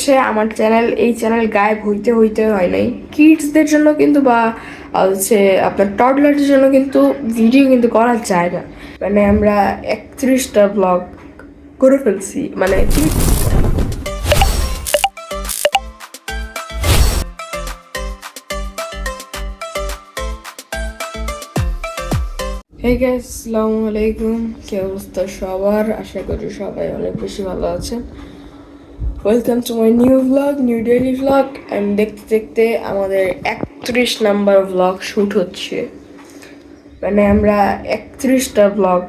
হচ্ছে আমার চ্যানেল, এই চ্যানেল গায়েব হইতে হইতে হয় নাই। কিডসদের জন্য কিন্তু বা হচ্ছে আপনার টডলারদের জন্য কিন্তু ভিডিও কিন্তু করা যায় না। মানে আমরা 31টা ব্লগ করে ফেলছি, মানে হে গাইস, আসসালামু আলাইকুম। কি অবস্থা সবার? আশা করি সবাই অনেক বেশি ভালো আছেন। Welcome to my new blog, new daily blog. And দেখতে দেখতে আমাদের 31 নাম্বার ব্লগ শ্যুট হচ্ছে। মানে আমরা 31টা ব্লগ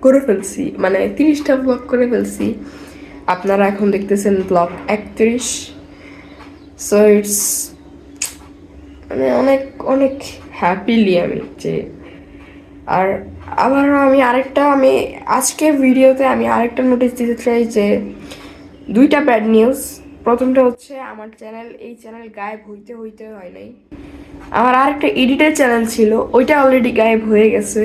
করে ফেলছি, মানে 30টা ব্লগ করে ফেলছি। আপনারা এখন দেখতেছেন ব্লগ 31। সো ইটস মানে অনেক অনেক হ্যাপিলি আমি যে আর আবার আমি আজকের ভিডিওতে আমি আরেকটা নোটিস দিতে চাই যে দুইটা ব্যাড নিউজ। প্রথমটা হচ্ছে আমার চ্যানেল, এই চ্যানেল গায়েব হইতে হইতে হয় নাই। আমার আরেকটা এডিটের চ্যানেল ছিল, ওইটা অলরেডি গায়েব হয়ে গেছে।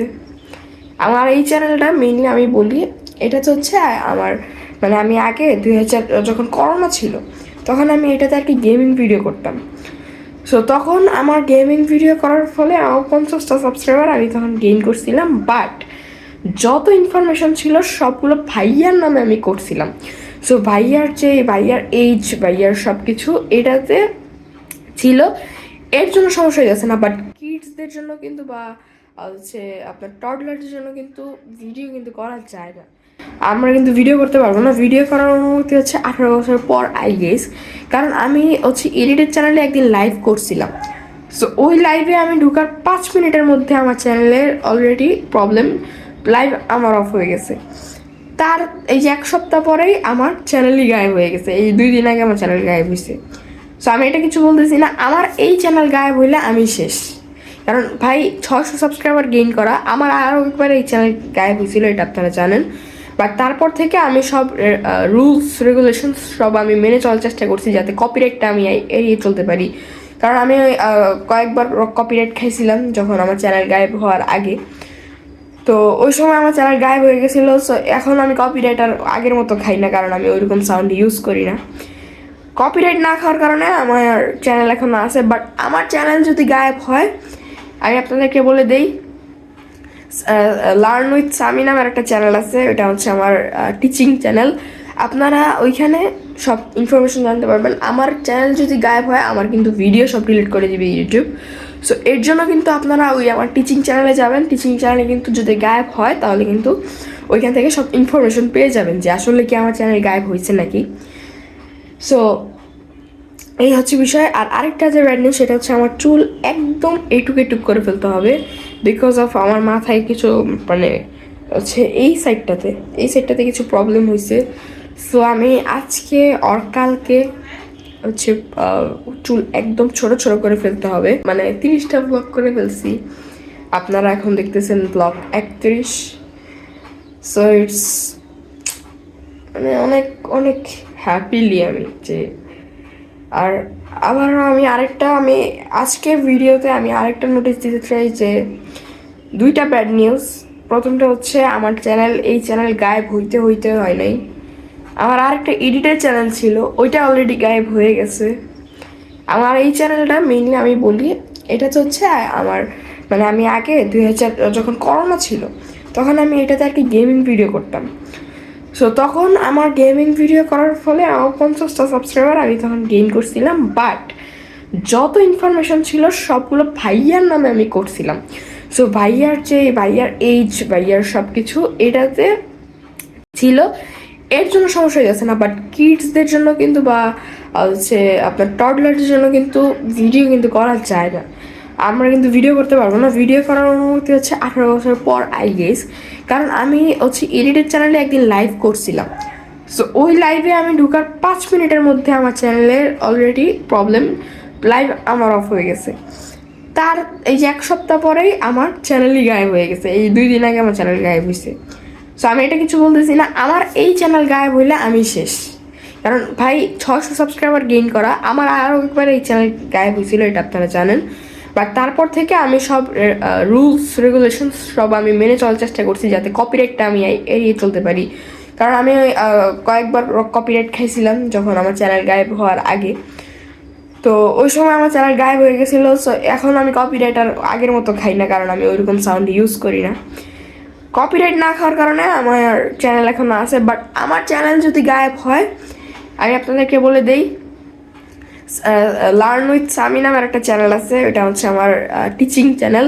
আমার এই চ্যানেলটা মেইনলি আমি বলি, এটা তো হচ্ছে আমার মানে আমি আগে 2000 যখন করোনা ছিল তখন আমি এটাতে আর কি গেমিং ভিডিও করতাম। সো তখন আমার গেমিং ভিডিও করার ফলে আমার 50টা সাবস্ক্রাইবার আমি তখন গেইন করছিলাম। বাট যত ইনফরমেশন ছিল সবগুলো ভাইয়ার নামে আমি করছিলাম। সো ভাইয়ার এইজ, ভাইয়ার সব কিছু এটাতে ছিল, এর জন্য সমস্যা হয়ে গেছে না। বাট কিডসদের জন্য কিন্তু বা হচ্ছে আপনার টডলারদের জন্য কিন্তু ভিডিও কিন্তু করা যায় না। আমরা কিন্তু ভিডিও করতে পারবো না। ভিডিও করার অনুমতি হচ্ছে 18 বছর পর, আই গেস। কারণ আমি হচ্ছে এডিটের চ্যানেলে একদিন লাইভ করছিলাম। সো ওই লাইভে আমি ঢুকার 5 মিনিটের মধ্যে আমার চ্যানেলের অলরেডি প্রবলেম, লাইভ আমার অফ হয়ে গেছে। তার এই যে 1 সপ্তাহ পরেই আমার চ্যানেলই গায়েব হয়ে গেছে। এই 2 দিন আগে আমার চ্যানেল গায়েব হয়েছে। সো আমি এটা কিছু বলতেছি না, আমার এই চ্যানেল গায়েব হইলে আমি শেষ। কারণ ভাই 600 সাবস্ক্রাইবার গেইন করা, আমার আরও একবার এই চ্যানেল গায়েব হয়েছিল, এটা আপনারা জানেন। বাট তারপর থেকে আমি সব রুলস রেগুলেশনস সব আমি মেনে চলার চেষ্টা করছি, যাতে কপিরাইটটা আমি এড়িয়ে চলতে পারি। কারণ আমি কয়েকবার কপিরাইট খাইছিলাম যখন আমার চ্যানেল গায়েব হওয়ার আগে। তো ওই সময় আমার চ্যানেল গায়েব হয়ে গেছিলো। সো এখন আমি কপিরাইট আর আগের মতো খাই না, কারণ আমি ওইরকম সাউন্ড ইউজ করি না। কপিরাইট না খাওয়ার কারণে আমার চ্যানেল এখন আছে। বাট আমার চ্যানেল যদি গায়েব হয়, আমি আপনাদেরকে বলে দেই, লার্ন উইথ সামি নামের একটা চ্যানেল আছে, ওইটা হচ্ছে আমার টিচিং চ্যানেল। আপনারা ওইখানে সব ইনফরমেশন জানতে পারবেন। আমার চ্যানেল যদি গায়েব হয়, আমার কিন্তু ভিডিও সব ডিলিট করে দিবে ইউটিউব। সো এর জন্য কিন্তু আপনারা ওই আমার টিচিং চ্যানেলে যাবেন। টিচিং চ্যানেলে কিন্তু যদি গায়েব হয়, তাহলে কিন্তু ওইখান থেকে সব ইনফরমেশন পেয়ে যাবেন যে আসলে কি আমার চ্যানেল গায়েব হয়েছে নাকি। সো এই হচ্ছে বিষয়। আর আরেকটা যে ব্যাড নিউজ, সেটা হচ্ছে আমার চুল একদম এটুক করে ফেলতে হবে, বিকজ অফ আমার মাথায় কিছু মানে হচ্ছে এই সাইডটাতে কিছু প্রবলেম হয়েছে। সো আমি আজকে কালকে হচ্ছে চুল একদম ছোট করে ফেলতে হবে। মানে 30টা ব্লগ করে ফেলছি। আপনারা এখন দেখতেছেন ব্লগ 31। সো ইটস মানে অনেক অনেক হ্যাপিলি আমি যে আর আবার আমি আজকের ভিডিওতে আমি আরেকটা নোটিস দিতে চাই যে দুইটা ব্যাড নিউজ। প্রথমটা হচ্ছে আমার চ্যানেল, এই চ্যানেল গায়েব হইতে হইতে হয় নাই। আমার আরেকটা এডিটের চ্যানেল ছিল, ওইটা অলরেডি গায়েব হয়ে গেছে। আমার এই চ্যানেলটা মেইনলি আমি বলি, এটা তো হচ্ছে আমার মানে আমি আগে 2000 যখন করোনা ছিল তখন আমি এটাতে আর কি গেমিং ভিডিও করতাম। সো তখন আমার গেমিং ভিডিও করার ফলে আমার 50টা সাবস্ক্রাইবার আমি তখন গেইন করছিলাম। বাট যত ইনফরমেশন ছিল সবগুলো ভাইয়ার নামে আমি করছিলাম। সো ভাইয়ার এইজ, ভাইয়ার সব কিছু এটাতে ছিল, এর জন্য সমস্যা হয়ে গেছে না। বাট কিডসদের জন্য কিন্তু বা হচ্ছে আপনার টডলারদের জন্য কিন্তু ভিডিও কিন্তু করা যায় না। আমরা কিন্তু ভিডিও করতে পারবো না। ভিডিও করার অনুমতি হচ্ছে 18 বছর পর, আই গেস। কারণ আমি হচ্ছে এডিটের চ্যানেলে একদিন লাইভ করছিলাম। সো ওই লাইভে আমি ঢুকার 5 মিনিটের মধ্যে আমার চ্যানেলের অলরেডি প্রবলেম, লাইভ আমার অফ হয়ে গেছে। তার এই যে 1 সপ্তাহ পরেই আমার চ্যানেলই গায়েব হয়ে গেছে। এই 2 দিন আগে আমার চ্যানেল গায়েব হয়েছে। সো আমি এটা কিছু বলতেছি না, আমার এই চ্যানেল গায়েব হইলে আমি শেষ। কারণ ভাই 600 সাবস্ক্রাইবার গেইন করা, আমার আরও একবার এই চ্যানেল গায়েব হয়েছিল, এটা আপনারা জানেন। বাট তারপর থেকে আমি সব রুলস রেগুলেশনস সব আমি মেনে চলার চেষ্টা করছি, যাতে কপিরাইটটা আমি এড়িয়ে চলতে পারি। কারণ আমি কয়েকবার কপিরাইট খাইছিলাম যখন আমার চ্যানেল গায়েব হওয়ার আগে। তো ওই সময় আমার চ্যানেল গায়েব হয়ে গেছিলো। সো এখন আমি কপিরাইট আর আগের মতো খাই না, কারণ আমি ওইরকম সাউন্ড ইউজ করি না। কপিরাইট না খাওয়ার কারণে আমার চ্যানেল এখন আছে। বাট আমার চ্যানেল যদি গায়েব হয়, আমি আপনাদেরকে বলে দেই, লার্ন উইথ সামি নামের একটা চ্যানেল আছে, ওটা হচ্ছে আমার টিচিং চ্যানেল।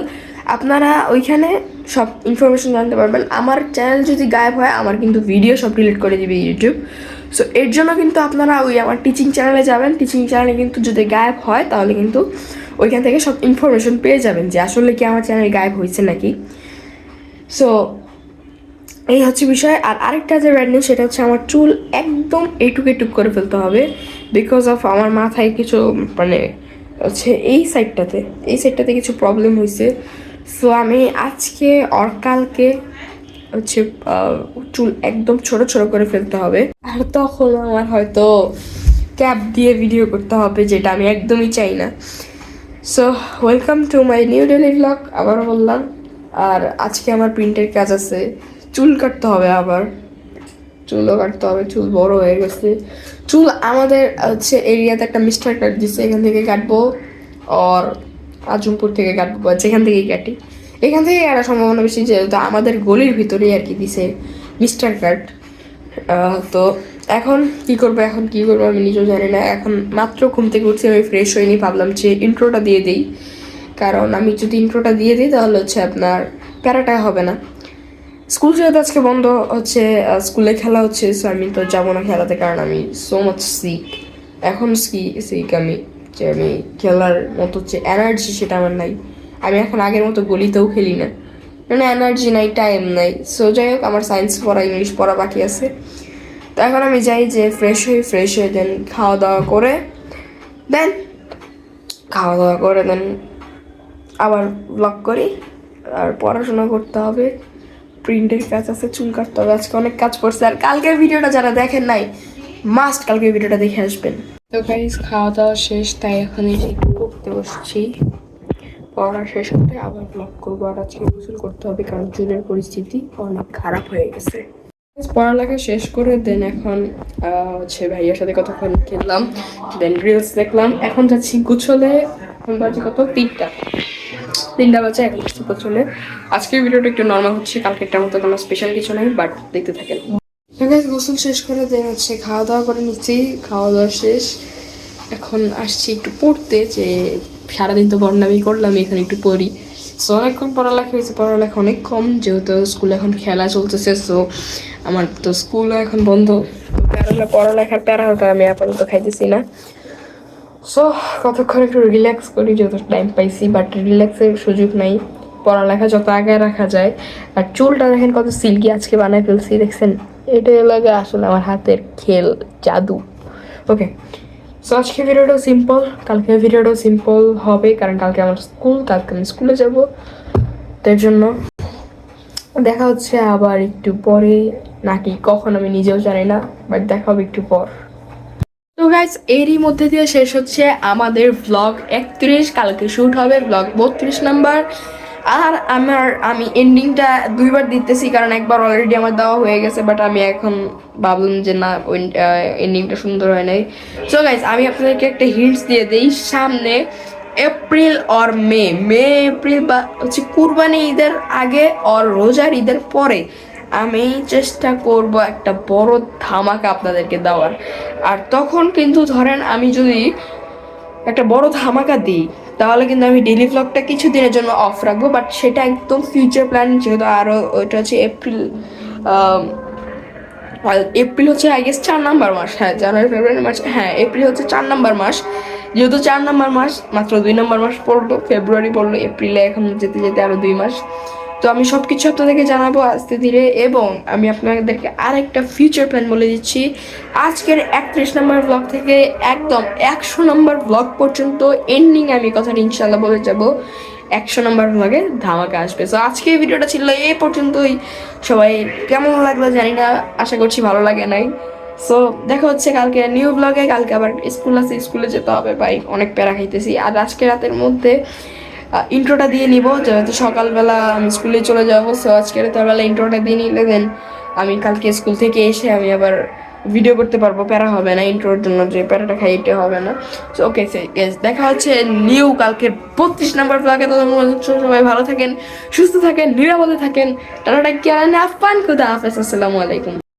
আপনারা ওইখানে সব ইনফরমেশন জানতে পারবেন। আমার চ্যানেল যদি গায়েব হয়, আমার কিন্তু ভিডিও সব ডিলিট করে দিবে ইউটিউব। সো এর জন্য কিন্তু আপনারা ওই আমার টিচিং চ্যানেলে যাবেন। টিচিং চ্যানেলে কিন্তু যদি গায়েব হয়, তাহলে কিন্তু ওইখান থেকে সব ইনফরমেশন পেয়ে যাবেন যে আসলে কি আমার চ্যানেল গায়েব হয়েছে নাকি। সো এই হচ্ছে বিষয়। আর আরেকটা যে ব্যাড নিউজ, সেটা হচ্ছে আমার চুল একদম এটুক করে ফেলতে হবে, বিকজ অফ আমার মাথায় কিছু মানে হচ্ছে এই সাইডটাতে কিছু প্রবলেম হয়েছে। সো আমি আজকে আর কালকে হচ্ছে চুল একদম ছোট করে ফেলতে হবে। আর তখন আমার হয়তো ক্যাপ দিয়ে ভিডিও করতে হবে, যেটা আমি একদমই চাই না। So welcome to my new daily blog, আবারও বললাম। আর আজকে আমার প্রিন্টের কাজ আছে, চুল কাটতে হবে, আবার চুলও কাটতে হবে। চুল বড় হয়ে গেছে। চুল আমাদের হচ্ছে এরিয়াতে একটা মিস্টার কাট দিচ্ছে, এখান থেকে কাটবো, আর আজমপুর থেকে কাটবো, বা যেখান থেকেই কাটি এখান থেকে কাটার সম্ভাবনা বেশি, যেহেতু আমাদের গলির ভিতরেই আর কি দিছে মিস্টার কাট। তো এখন কি করবো আমি নিজেও জানি না। এখন মাত্র ঘুম থেকে উঠছি, আমি ফ্রেশ হইনি, ভাবলাম যে ইন্ট্রোটা দিয়ে দিই। কারণ আমি যদি ইন্ট্রোটা দিয়ে দিই, তাহলে হচ্ছে আপনার প্যারাটা হবে না। স্কুল যেহেতু আজকে বন্ধ হচ্ছে, স্কুলে খেলা হচ্ছে, সো আমি তো যাবো না খেলাতে, কারণ আমি সো মাচ সিক। এখন সিক আমি, যে আমি খেলার মতো যে এনার্জি, সেটা আমার নাই। আমি এখন আগের মতো গলিতেও খেলি না, মানে এনার্জি নাই, টাইম নাই। সো যাই হোক, আমার সায়েন্স পড়া, ইংলিশ পড়া বাকি আছে। তো এখন আমি যাই, যে ফ্রেশ হয়ে দেন খাওয়া দাওয়া করে দেন আবার ব্লগ করি। আর পড়াশোনা করতে হবে, প্রিন্টের কাজ আছে, চুল কাটতে হবে, আজকে অনেক কাজ পড়ছে। আর কালকের ভিডিওটা যারা দেখেন নাই, মাস্ট কালকের ভিডিওটা দেখে আসবেন। তো গাইস, খাওয়া দাওয়া শেষ, তাই এখন এই যে পড়তে বসছি। পড়া শেষ হতে আবার ব্লগ করবো। আর আজকে গোসল করতে হবে, কারণ চুলের পরিস্থিতি অনেক খারাপ হয়ে গেছে। পড়ালেখা শেষ করে দেন এখন হচ্ছে ভাইয়ার সাথে কতক্ষণ খেললাম, দেন রিলস দেখলাম। এখন যাচ্ছি গোছলে। এখন বাজে কত, 3টা বাজে, এখন গোছলে। আজকের ভিডিওটা একটু নর্মাল হচ্ছে, কালকেরটার মতো কোনো স্পেশাল কিছু নেই, বাট দেখতে থাকেন। গোসল শেষ করে দেন হচ্ছে খাওয়া দাওয়া করে নিচ্ছি। খাওয়া দাওয়া শেষ, এখন আসছি একটু পড়তে, যে সারাদিন তো বর্ণামি করলাম, এখানে একটু পড়ি। সো অনেকক্ষণ পড়ালেখা হয়েছে, পড়ালেখা অনেক কম, যেহেতু স্কুলে এখন খেলা চলতেছে। সো আমার তো স্কুলও এখন বন্ধ, পড়ালেখার প্যারা হতো আমি আপাতত খাইতেছি না। সো কতক্ষণ একটু রিল্যাক্স করি, যত টাইম পাইছি, বাট রিল্যাক্সের সুযোগ নাই। পড়ালেখা যত আগে রাখা যায়। আর চুলটা দেখেন কত সিল্কি আজকে বানায় ফেলছি, দেখছেন? এটাই লাগে আসলে আমার হাতের খেল, জাদু। ওকে, সো আজকে ভিডিওটাও সিম্পল, কালকে ভিডিওটাও সিম্পল হবে, কারণ কালকে আমার কালকে আমি স্কুলে যাবো। তার জন্য দেখা হচ্ছে আবার একটু পরে, নাকি কখন আমি নিজেও জানি না, বাট দেখা হবে একটু পর। তো গাইস, এরই মধ্যে দিয়ে শেষ হচ্ছে আমাদের ব্লগ 31। কালকে শ্যুট হবে ব্লগ 32 নাম্বার। আর আমি এন্ডিংটা 2বার দিতেছি, কারণ একবার অলরেডি আমার দেওয়া হয়ে গেছে, বাট আমি এখন ভাবলাম যে না, ওই এন্ডিংটা সুন্দর হয় নাই। সো গাইস, আমি আপনাদেরকে একটা হিন্টস দিয়ে দিই, সামনে এপ্রিল আর মে এপ্রিল বা হচ্ছে কুরবানি ঈদের আগে আর রোজার ঈদের পরে আমি চেষ্টা করব একটা বড় ধামাকা আপনাদেরকে দেওয়ার। আর তখন কিন্তু ধরেন আমি যদি একটা বড় ধামাকা দিই, তাহলে কিন্তু আমি ডেইলি ব্লগটা কিছু দিনের জন্য অফ রাখবো, বাট সেটা একদম ফিউচার প্ল্যান, যেহেতু আরও ওইটা হচ্ছে এপ্রিল হচ্ছে আই গেস 4 নাম্বার মাস। হ্যাঁ, জানুয়ারি ফেব্রুয়ারি মার্চ, হ্যাঁ এপ্রিল হচ্ছে 4 নাম্বার মাস। যেহেতু 4 নাম্বার মাস, মাত্র 2 নাম্বার মাস পড়লো, ফেব্রুয়ারি পড়লো, এপ্রিলে এখন যেতে আরো 2 মাস। তো আমি সবকিছু আপনাদেরকে জানাবো আস্তে ধীরে। এবং আমি আপনাদেরকে আরেকটা ফিউচার প্ল্যান বলে দিচ্ছি, আজকের 31 নম্বর ব্লগ থেকে একদম 100 নম্বর ব্লগ পর্যন্ত এন্ডিং আমি কথাটা ইনশাল্লাহ বলে যাব, 100 নম্বর ব্লগে ধামাকা আসবে। তো আজকে ভিডিওটা ছিল এই পর্যন্তই। সবাই কেমন লাগলো জানি না, আশা করছি ভালো লাগে নাই। সো দেখা হচ্ছে কালকে নিউ ব্লগে। কালকে আবার স্কুল আছে, স্কুলে যেতে হবে, ভাই অনেক প্যারা খাইতেছি। আর আজকে রাতের মধ্যে ইন্ট্রোটা দিয়ে নিব, যেহেতু সকালবেলা আমি স্কুলে চলে যাবো। সো আজকে রাতের বেলা ইন্ট্রোটা দিয়ে নিলে দেন আমি কালকে স্কুল থেকে এসে আমি আবার ভিডিও করতে পারবো, প্যারা হবে না, ইন্ট্রোর জন্য যে প্যারাটা খাই এটা হবে না। সো ওকে দেখা হচ্ছে নিউ কালকের 32 নম্বর ব্লগে। তো সবাই ভালো থাকেন, সুস্থ থাকেন, নিরাপদে থাকেন। টাটা, কেয়ার, আফান, খুদা হাফেজ, আসসালামু আলাইকুম।